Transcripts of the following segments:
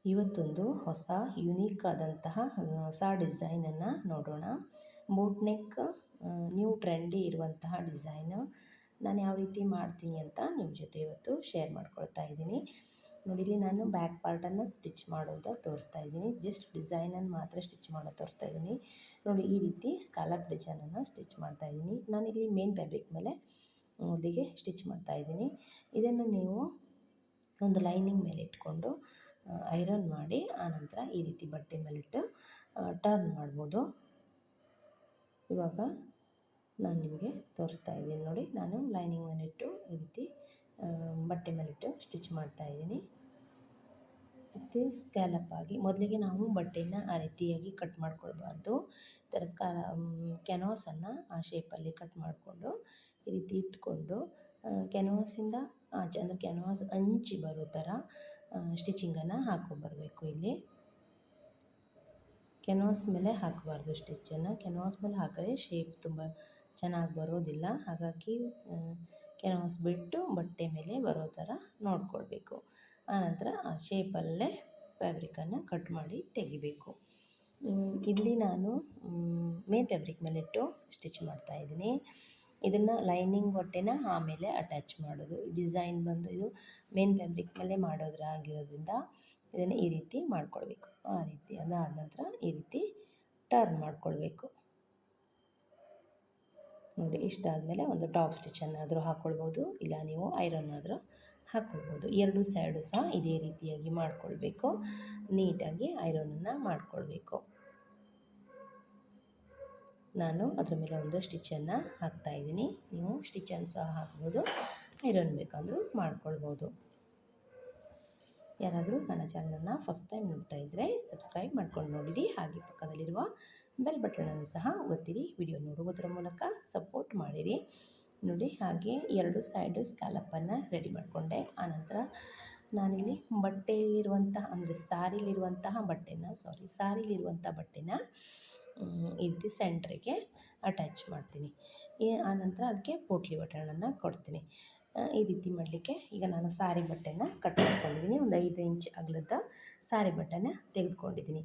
ಇವತ್ತೊಂದು ಹೊಸ ಯುನೀಕ್ ಆದಂತಹ ಹೊಸ ಡಿಸೈನನ್ನು ನೋಡೋಣ. ಬೋಟ್ ನೆಕ್ ನ್ಯೂ ಟ್ರೆಂಡಿ ಇರುವಂತಹ ಡಿಸೈನು. ನಾನು ಯಾವ ರೀತಿ ಮಾಡ್ತೀನಿ ಅಂತ ನಿಮ್ಮ ಜೊತೆ ಇವತ್ತು ಶೇರ್ ಮಾಡ್ಕೊಳ್ತಾ ಇದ್ದೀನಿ. ನೋಡಿ, ಇಲ್ಲಿ ನಾನು ಬ್ಯಾಕ್ ಪಾರ್ಟನ್ನು ಸ್ಟಿಚ್ ಮಾಡೋದು ತೋರಿಸ್ತಾ ಇದ್ದೀನಿ. ಜಸ್ಟ್ ಡಿಸೈನನ್ನು ಮಾತ್ರ ಸ್ಟಿಚ್ ಮಾಡೋದು ತೋರಿಸ್ತಾ ಇದ್ದೀನಿ. ನೋಡಿ, ಈ ರೀತಿ ಸ್ಕಾಲಪ್ ಡಿಸೈನನ್ನು ಸ್ಟಿಚ್ ಮಾಡ್ತಾ ಇದ್ದೀನಿ. ನಾನಿಲ್ಲಿ ಮೇನ್ ಫ್ಯಾಬ್ರಿಕ್ ಮೇಲೆ ಮೊದಲಿಗೆ ಸ್ಟಿಚ್ ಮಾಡ್ತಾ ಇದ್ದೀನಿ. ಇದನ್ನು ನೀವು ಒಂದು ಲೈನಿಂಗ್ ಮೇಲೆ ಇಟ್ಕೊಂಡು ಐರನ್ ಮಾಡಿ ಆನಂತರ ಈ ರೀತಿ ಬಟ್ಟೆ ಮೇಲಿಟ್ಟು ಟರ್ನ್ ಮಾಡ್ಬೋದು. ಇವಾಗ ನಾನು ನಿಮಗೆ ತೋರಿಸ್ತಾ ಇದ್ದೀನಿ. ನೋಡಿ, ನಾನು ಲೈನಿಂಗ್ ಮೇಲಿಟ್ಟು ಈ ರೀತಿ ಬಟ್ಟೆ ಮೇಲಿಟ್ಟು ಸ್ಟಿಚ್ ಮಾಡ್ತಾ ಇದ್ದೀನಿ. ಮತ್ತು ಸ್ಕ್ಯಾಲಪ್ ಆಗಿ ಮೊದಲಿಗೆ ನಾವು ಬಟ್ಟೆನ ಆ ರೀತಿಯಾಗಿ ಕಟ್ ಮಾಡ್ಕೊಳ್ಬಾರ್ದು. ಈ ಥರ ಕ್ಯಾನ್ವಾಸನ್ನು ಆ ಶೇಪಲ್ಲಿ ಕಟ್ ಮಾಡಿಕೊಂಡು ಈ ರೀತಿ ಇಟ್ಕೊಂಡು ಕ್ಯಾನ್ವಾಸಿಂದ ಆಚೆ ಅಂದರೆ ಕ್ಯಾನ್ವಾಸ್ ಅಂಚಿ ಬರೋ ಥರ ಸ್ಟಿಚಿಂಗನ್ನು ಹಾಕೊಂಬರಬೇಕು. ಇಲ್ಲಿ ಕ್ಯಾನ್ವಾಸ್ ಮೇಲೆ ಹಾಕಬಾರ್ದು ಸ್ಟಿಚ್ಚನ್ನು. ಕ್ಯಾನ್ವಾಸ್ ಮೇಲೆ ಹಾಕಿದ್ರೆ ಶೇಪ್ ತುಂಬ ಚೆನ್ನಾಗಿ ಬರೋದಿಲ್ಲ. ಹಾಗಾಗಿ ಕ್ಯಾನ್ವಾಸ್ ಬಿಟ್ಟು ಬಟ್ಟೆ ಮೇಲೆ ಬರೋ ಥರ ನೋಡ್ಕೊಳ್ಬೇಕು. ಆನಂತರ ಆ ಶೇಪಲ್ಲೇ ಫ್ಯಾಬ್ರಿಕನ್ನು ಕಟ್ ಮಾಡಿ ತೆಗಿಬೇಕು. ಇಲ್ಲಿ ನಾನು ಮೇನ್ ಫ್ಯಾಬ್ರಿಕ್ ಮೇಲಿಟ್ಟು ಸ್ಟಿಚ್ ಮಾಡ್ತಾಯಿದ್ದೀನಿ. ಇದನ್ನು ಲೈನಿಂಗ್ ಹೊಟ್ಟೆನ ಆಮೇಲೆ ಅಟ್ಯಾಚ್ ಮಾಡೋದು. ಡಿಸೈನ್ ಬಂದು ಇದು ಮೇನ್ ಫ್ಯಾಬ್ರಿಕ್ ಮೇಲೆ ಮಾಡೋದ್ರಾಗಿರೋದ್ರಿಂದ ಇದನ್ನು ಈ ರೀತಿ ಮಾಡ್ಕೊಳ್ಬೇಕು. ಆ ರೀತಿ ಅದಾದ ನಂತರ ಈ ರೀತಿ ಟರ್ನ್ ಮಾಡ್ಕೊಳ್ಬೇಕು. ನೋಡಿ, ಇಷ್ಟಾದಮೇಲೆ ಒಂದು ಟಾಪ್ ಸ್ಟಿಚ್ಚನ್ನಾದರೂ ಹಾಕ್ಕೊಳ್ಬೋದು, ಇಲ್ಲ ನೀವು ಐರನ್ ಆದರೂ ಹಾಕ್ಕೊಳ್ಬೋದು. ಎರಡು ಸೈಡು ಸಹ ಇದೇ ರೀತಿಯಾಗಿ ಮಾಡಿಕೊಳ್ಬೇಕು. ನೀಟಾಗಿ ಐರನನ್ನು ಮಾಡಿಕೊಳ್ಬೇಕು. ನಾನು ಅದರ ಮೇಲೆ ಒಂದು ಸ್ಟಿಚ್ಚನ್ನು ಹಾಕ್ತಾಯಿದ್ದೀನಿ. ನೀವು ಸ್ಟಿಚ್ಚನ್ನು ಸಹ ಹಾಕ್ಬೋದು, ಐರನ್ ಬೇಕಂದರೂ ಮಾಡ್ಕೊಳ್ಬೋದು. ಯಾರಾದರೂ ನನ್ನ ಚಾನಲನ್ನು ಫಸ್ಟ್ ಟೈಮ್ ನೋಡ್ತಾ ಇದ್ದರೆ ಸಬ್ಸ್ಕ್ರೈಬ್ ಮಾಡ್ಕೊಂಡು ನೋಡಿರಿ. ಹಾಗೆ ಪಕ್ಕದಲ್ಲಿರುವ ಬೆಲ್ ಬಟನನ್ನು ಸಹ ಒತ್ತಿರಿ. ವಿಡಿಯೋ ನೋಡುವುದರ ಮೂಲಕ ಸಪೋರ್ಟ್ ಮಾಡಿರಿ. ನೋಡಿ, ಹಾಗೆ ಎರಡು ಸೈಡು ಸ್ಕ್ಯಾಲಪ್ಪನ್ನು ರೆಡಿ ಮಾಡಿಕೊಂಡೆ. ಆನಂತರ ನಾನಿಲ್ಲಿ ಬಟ್ಟೆಯಲ್ಲಿರುವಂತಹ ಅಂದರೆ ಸಾರಿಲಿರುವಂಥ ಬಟ್ಟೆನ ಈ ರೀತಿ ಸೆಂಟ್ರಿಗೆ ಅಟ್ಯಾಚ್ ಮಾಡ್ತೀನಿ. ಆನಂತರ ಅದಕ್ಕೆ ಪೋಟ್ಲಿ ಬಟನನ್ನು ಕೊಡ್ತೀನಿ. ಈ ರೀತಿ ಮಾಡಲಿಕ್ಕೆ ಈಗ ನಾನು ಸಾರಿ ಬಟ್ಟೆನ ಕಟ್ ಮಾಡ್ಕೊಂಡಿದ್ದೀನಿ. ಒಂದು 5 ಇಂಚ್ ಅಗಲದ ಸಾರಿ ಬಟ್ಟೆನ ತೆಗೆದುಕೊಂಡಿದ್ದೀನಿ.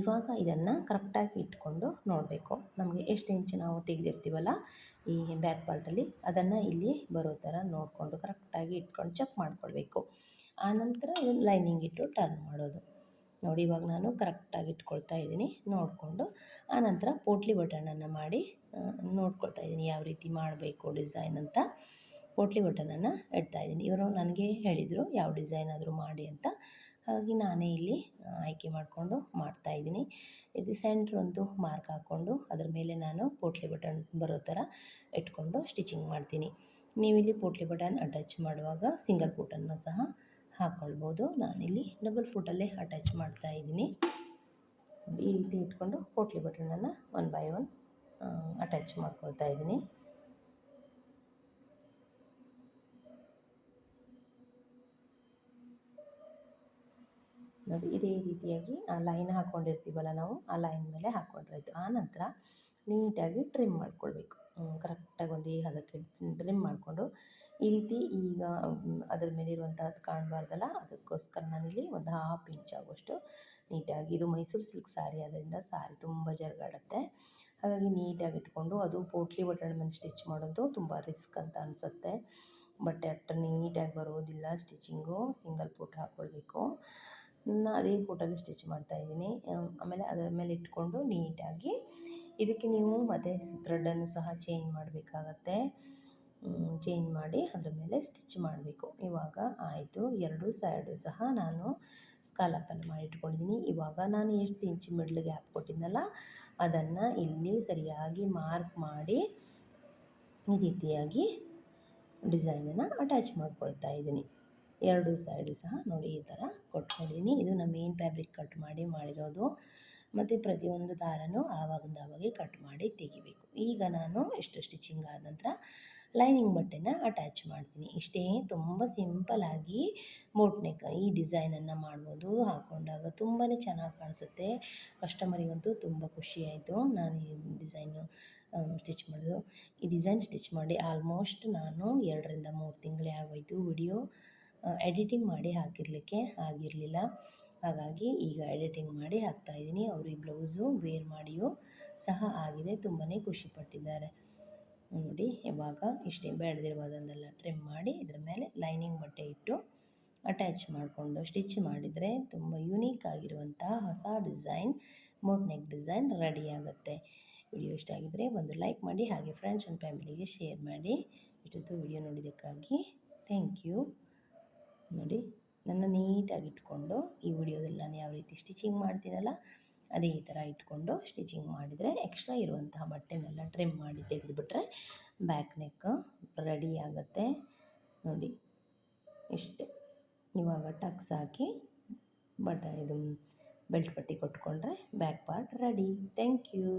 ಇವಾಗ ಇದನ್ನು ಕರೆಕ್ಟಾಗಿ ಇಟ್ಕೊಂಡು ನೋಡಬೇಕು. ನಮಗೆ ಎಷ್ಟು ಇಂಚ್ ನಾವು ತೆಗೆದಿರ್ತೀವಲ್ಲ ಈ ಬ್ಯಾಕ್ ಪಾರ್ಟಲ್ಲಿ, ಅದನ್ನು ಇಲ್ಲಿ ಬರೋ ಥರ ನೋಡಿಕೊಂಡು ಕರೆಕ್ಟಾಗಿ ಇಟ್ಕೊಂಡು ಚೆಕ್ ಮಾಡಿಕೊಳ್ಬೇಕು. ಆನಂತರ ಇದನ್ನು ಲೈನಿಂಗ್ ಇಟ್ಟು ಟರ್ನ್ ಮಾಡೋದು. ನೋಡಿ, ಇವಾಗ ನಾನು ಕರೆಕ್ಟಾಗಿ ಇಟ್ಕೊಳ್ತಾ ಇದ್ದೀನಿ ನೋಡಿಕೊಂಡು. ಆನಂತರ ಪೋಟ್ಲಿ ಬಟನನ್ನು ಮಾಡಿ ನೋಡ್ಕೊಳ್ತಾ ಇದ್ದೀನಿ ಯಾವ ರೀತಿ ಮಾಡಬೇಕು ಡಿಸೈನ್ ಅಂತ. ಪೋಟ್ಲಿ ಬಟನನ್ನು ಇಡ್ತಾಯಿದ್ದೀನಿ. ಇವರು ನನಗೆ ಹೇಳಿದರು ಯಾವ ಡಿಸೈನ್ ಆದರೂ ಮಾಡಿ ಅಂತ. ಹಾಗಾಗಿ ನಾನೇ ಇಲ್ಲಿ ಆಯ್ಕೆ ಮಾಡಿಕೊಂಡು ಮಾಡ್ತಾಯಿದ್ದೀನಿ. ಇದು ಸೆಂಟ್ರ್ ಒಂದು ಮಾರ್ಕ್ ಹಾಕ್ಕೊಂಡು ಅದರ ಮೇಲೆ ನಾನು ಪೋಟ್ಲಿ ಬಟನ್ ಬರೋ ಥರ ಇಟ್ಕೊಂಡು ಸ್ಟಿಚಿಂಗ್ ಮಾಡ್ತೀನಿ. ನೀವಿಲ್ಲಿ ಪೋಟ್ಲಿ ಬಟನ್ ಅಟ್ಯಾಚ್ ಮಾಡುವಾಗ ಸಿಂಗಲ್ ಫೂಟನ್ನು ಸಹ ಹಾಕ್ಕೊಳ್ಬೋದು. ನಾನಿಲ್ಲಿ ಡಬಲ್ ಫೂಟಲ್ಲೇ ಅಟ್ಯಾಚ್ ಮಾಡ್ತಾಯಿದ್ದೀನಿ. ಈ ರೀತಿ ಇಟ್ಕೊಂಡು ಪೋಟ್ಲಿ ಬಟನನ್ನು 1 by 1 ಅಟ್ಯಾಚ್ ಮಾಡ್ಕೊಳ್ತಾ ಇದ್ದೀನಿ. ನೋಡಿ, ಇದೇ ರೀತಿಯಾಗಿ ಆ ಲೈನ್ ಹಾಕ್ಕೊಂಡಿರ್ತೀವಲ್ಲ ನಾವು, ಆ ಲೈನ್ ಮೇಲೆ ಹಾಕ್ಕೊಂಡ್ರಾಯ್ತು. ಆನಂತರ ನೀಟಾಗಿ ಟ್ರಿಮ್ ಮಾಡ್ಕೊಳ್ಬೇಕು. ಕರೆಕ್ಟಾಗಿ ಒಂದೇ ಹದಕ್ಕೆ ಟ್ರಿಮ್ ಮಾಡಿಕೊಂಡು ಈ ರೀತಿ ಈಗ ಅದ್ರ ಮೇಲೆ ಇರುವಂಥದ್ದು ಕಾಣಬಾರ್ದಲ್ಲ, ಅದಕ್ಕೋಸ್ಕರ ನಾನಿಲ್ಲಿ ಒಂದು 1/2 ಇಂಚ್ ಆಗುವಷ್ಟು ನೀಟಾಗಿ, ಇದು ಮೈಸೂರು ಸಿಲ್ಕ್ ಸಾರಿ ಆದ್ದರಿಂದ ಸಾರಿ ತುಂಬ ಜರುಗಾಡುತ್ತೆ. ಹಾಗಾಗಿ ನೀಟಾಗಿ ಇಟ್ಕೊಂಡು, ಅದು ಪೋಟ್ಲಿ ಬಟನ್ ಮೇಲೆ ಸ್ಟಿಚ್ ಮಾಡೋದು ತುಂಬ ರಿಸ್ಕ್ ಅಂತ ಅನಿಸುತ್ತೆ. ಬಟ್ಟೆ ಅಷ್ಟು ನೀಟಾಗಿ ಬರೋದಿಲ್ಲ ಸ್ಟಿಚಿಂಗು. ಸಿಂಗಲ್ ಫೂಟ್ ಹಾಕ್ಕೊಳ್ಬೇಕು. ನಾನು ಅದೇ ಫೂಟಲ್ಲಿ ಸ್ಟಿಚ್ ಮಾಡ್ತಾಯಿದ್ದೀನಿ. ಆಮೇಲೆ ಅದರ ಮೇಲೆ ಇಟ್ಕೊಂಡು ನೀಟಾಗಿ ಇದಕ್ಕೆ ನೀವು ಮತ್ತೆ ಥ್ರೆಡನ್ನು ಸಹ ಚೇಂಜ್ ಮಾಡಬೇಕಾಗತ್ತೆ. ಚೇಂಜ್ ಮಾಡಿ ಅದರ ಮೇಲೆ ಸ್ಟಿಚ್ ಮಾಡಬೇಕು. ಇವಾಗ ಆಯಿತು. ಎರಡು ಸೈಡು ಸಹ ನಾನು ಸ್ಕಾಲಪ್ಪನ್ನು ಮಾಡಿ ಇಟ್ಕೊಂಡಿದ್ದೀನಿ. ಇವಾಗ ನಾನು ಎಷ್ಟು ಇಂಚ್ ಮಿಡ್ಲ್ ಗ್ಯಾಪ್ ಕೊಟ್ಟಿದ್ನಲ್ಲ ಅದನ್ನು ಇಲ್ಲಿ ಸರಿಯಾಗಿ ಮಾರ್ಕ್ ಮಾಡಿ ಈ ರೀತಿಯಾಗಿ ಡಿಸೈನನ್ನು ಅಟ್ಯಾಚ್ ಮಾಡ್ಕೊಳ್ತಾ ಇದ್ದೀನಿ. ಎರಡು ಸೈಡು ಸಹ ನೋಡಿ ಈ ಥರ ಕೊಟ್ಕೊಂಡಿದ್ದೀನಿ. ಇದು ನಮ್ಮ ಮೇನ್ ಫ್ಯಾಬ್ರಿಕ್ ಕಟ್ ಮಾಡಿರೋದು. ಮತ್ತು ಪ್ರತಿಯೊಂದು ದಾರನೂ ಆವಾಗೆ ಕಟ್ ಮಾಡಿ ತೆಗಿಬೇಕು. ಈಗ ನಾನು ಎಷ್ಟು ಸ್ಟಿಚಿಂಗ್ ಆದ ನಂತರ ಲೈನಿಂಗ್ ಬಟ್ಟೆನ ಅಟ್ಯಾಚ್ ಮಾಡ್ತೀನಿ. ಇಷ್ಟೇ, ತುಂಬ ಸಿಂಪಲ್ಲಾಗಿ ಬೋಟ್ ನೆಕ್ ಈ ಡಿಸೈನನ್ನು ಮಾಡ್ಬೋದು. ಹಾಕ್ಕೊಂಡಾಗ ತುಂಬಾ ಚೆನ್ನಾಗಿ ಕಾಣಿಸುತ್ತೆ. ಕಸ್ಟಮರಿಗಂತೂ ತುಂಬ ಖುಷಿಯಾಯಿತು ನಾನು ಈ ಡಿಸೈನು ಸ್ಟಿಚ್ ಮಾಡೋದು. ಈ ಡಿಸೈನ್ ಸ್ಟಿಚ್ ಮಾಡಿ ಆಲ್ಮೋಸ್ಟ್ ನಾನು 2 ರಿಂದ 3 ತಿಂಗಳೇ ಆಗೋಯಿತು. ವಿಡಿಯೋ ಎಡಿಟಿಂಗ್ ಮಾಡಿ ಹಾಕಿರಲಿಕ್ಕೆ ಆಗಿರಲಿಲ್ಲ. ಹಾಗಾಗಿ ಈಗ ಎಡಿಟಿಂಗ್ ಮಾಡಿ ಹಾಕ್ತಾಯಿದ್ದೀನಿ. ಅವರು ಈ ಬ್ಲೌಸು ವೇರ್ ಮಾಡಿಯೂ ಸಹ ಆಗಿದೆ, ತುಂಬಾ ಖುಷಿಪಟ್ಟಿದ್ದಾರೆ. ನೋಡಿ ಇವಾಗ ಇಷ್ಟೇ ಬೇಡದಿರುವುದನ್ನೆಲ್ಲ ಟ್ರಿಮ್ ಮಾಡಿ ಇದ್ರ ಮೇಲೆ ಲೈನಿಂಗ್ ಬಟ್ಟೆ ಇಟ್ಟು ಅಟ್ಯಾಚ್ ಮಾಡಿಕೊಂಡು ಸ್ಟಿಚ್ ಮಾಡಿದರೆ ತುಂಬ ಯೂನೀಕ್ ಆಗಿರುವಂತಹ ಹೊಸ ಡಿಸೈನ್ ಮೋಟ್ ನೆಕ್ ಡಿಸೈನ್ ರೆಡಿ ಆಗುತ್ತೆ. ವಿಡಿಯೋ ಇಷ್ಟ ಆಗಿದ್ದರೆ ಒಂದು ಲೈಕ್ ಮಾಡಿ, ಹಾಗೆ ಫ್ರೆಂಡ್ಸ್ ಆ್ಯಂಡ್ ಫ್ಯಾಮಿಲಿಗೆ ಶೇರ್ ಮಾಡಿ. ಇಷ್ಟೊತ್ತು ವಿಡಿಯೋ ನೋಡಿದ್ದಕ್ಕಾಗಿ ಥ್ಯಾಂಕ್ ಯು. ನೋಡಿ ನನ್ನ ನೀಟಾಗಿ ಇಟ್ಕೊಂಡು ಈ ವಿಡಿಯೋದಲ್ಲಿ ನಾನು ಯಾವ ರೀತಿ ಸ್ಟಿಚಿಂಗ್ ಮಾಡ್ತೀನಲ್ಲ ಅದೇ ಥರ ಇಟ್ಕೊಂಡು ಸ್ಟಿಚಿಂಗ್ ಮಾಡಿದರೆ ಎಕ್ಸ್ಟ್ರಾ ಇರುವಂತಹ ಬಟ್ಟೆನೆಲ್ಲ ಟ್ರಿಮ್ ಮಾಡಿ ತೆಗೆದುಬಿಟ್ರೆ ಬ್ಯಾಕ್ ನೆಕ್ ರೆಡಿ ಆಗುತ್ತೆ. ನೋಡಿ ಇಷ್ಟೇ. ಇವಾಗ ಟಕ್ಸ್ ಹಾಕಿ ಇದು ಬೆಲ್ಟ್ ಪಟ್ಟಿ ಕೊಟ್ಕೊಂಡ್ರೆ back part ready. Thank you.